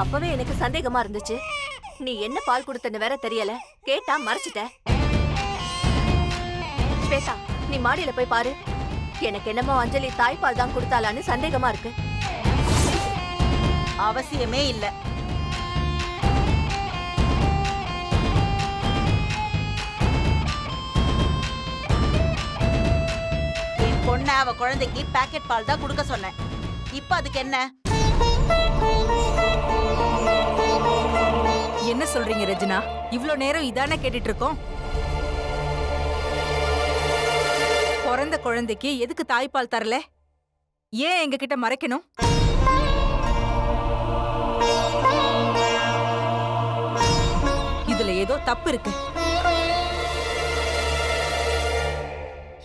அப்பவே எனக்கு சந்தேகமா இருந்துச்சு. நீ என்ன பால் கொடுத்தன்னு வேற தெரியல. கேட்டா மறைச்சிட்ட. ஸ்வேதா, நீ மாடியில போய் பாரு. எனக்கு என்னமோ அஞ்சலி தாய்ப்பால் தான் கொடுத்தாளான்னு சந்தேகமா இருக்கு. அவசியமே இல்ல. என் பொண்ண அவ குழந்தைக்கு பாக்கெட் பால் தான் கொடுக்க சொன்னேன். இப்ப அதுக்கு என்ன? என்ன சொல்றீங்க ரஜினா? இவ்ளோ நேரம் இதானே கேட்டுட்டு இருக்கோம். பிறந்த குழந்தைக்கு எதுக்கு தாய்ப்பால் தரல? ஏன் எங்க கிட்ட மறைக்கணும்? இதுல ஏதோ தப்பு இருக்கு.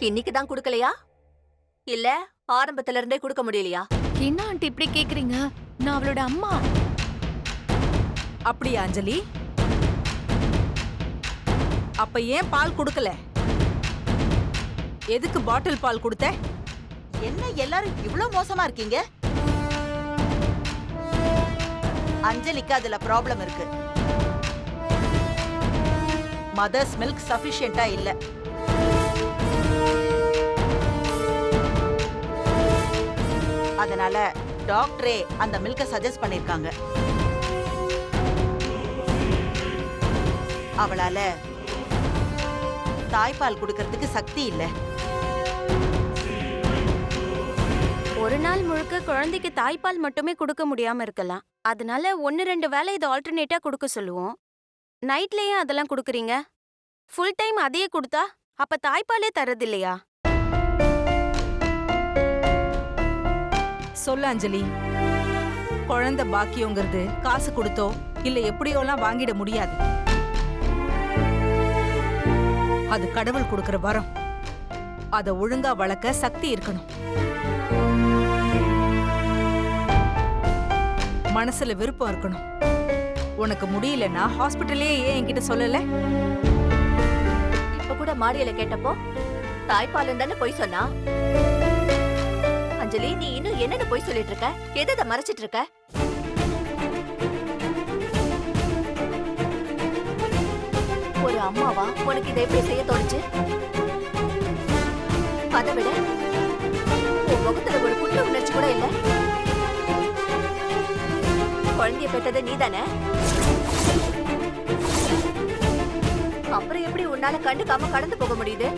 இன்னைக்கு தான் கொடுக்கலையா? இல்ல ஆரம்பத்துல இருந்தே கொடுக்க முடியலையா? என்ன ஆண்டி இப்படி கேக்குறீங்க? நான் அவளோட அம்மா. அப்படியா அஞ்சலி? அப்ப ஏன் பால் கொடுக்கல? எதுக்கு பாட்டில் பால் கொடுத்த? என்ன எல்லாரும் இவ்ளோ மோசமா இருக்கீங்க? அஞ்சலிக்கு அதுல ப்ராப்ளம் இருக்கு. மதர்ஸ் மில்க் சஃபிஷியன்ட்டா இல்ல. அதனால டாக்டரே அந்த மில்க சஜஸ்ட் பண்ணிருக்காங்க. அவளால தாய்ப்பால் கொடுக்கறதுக்கு சக்தி இல்ல. ஒரு நாள் முழுக்க குழந்தைக்கு தாய்ப்பால் மட்டுமே கொடுக்க முடியாம இருக்கலாம். அதனால 1-2 வேளை இது ஆல்டர்னேட்டா கொடுக்க சொல்லுவோம். நைட்லயும் அதெல்லாம் கொடுக்குறீங்க. ஃபுல் டைம் அதையே கொடுத்தா அப்ப தாய்ப்பாலே தரது இல்லையா? சொல்ல அஞ்சலி, குழந்தை பாக்கியங்கிறது காசு கொடுத்தோ இல்ல எப்படியோலாம் வாங்கிட முடியாது. அது கடவுள் கொடுக்கிற வரம். அத ஒழுங்கா வளர்க்க சக்தி இருக்கணும். மனசுல விருப்பம் இருக்கணும். உனக்கு முடியலன்னா ஹாஸ்பிட்டலே ஏன் என்கிட்ட சொல்லல? இப்ப கூட மாடியில கேட்டப்போ தாய்ப்பால் தானே போய் சொன்னா. அஞ்சலி, நீ இன்னும் என்னன்னு போய் சொல்லிட்டு இருக்க? எதை மறைச்சிட்டு இருக்க? ஒரு அம்மாவா உனக்கு இதை எப்படி செய்ய தோணுச்சு? அதை விட உன் முகத்துல ஒரு குற்ற உணர்ச்சி கூட இல்ல. குழந்தைய பெற்றது நீதானே? அப்புறம் எப்படி உன்னால கண்டுக்காம கடந்து போக முடியுது?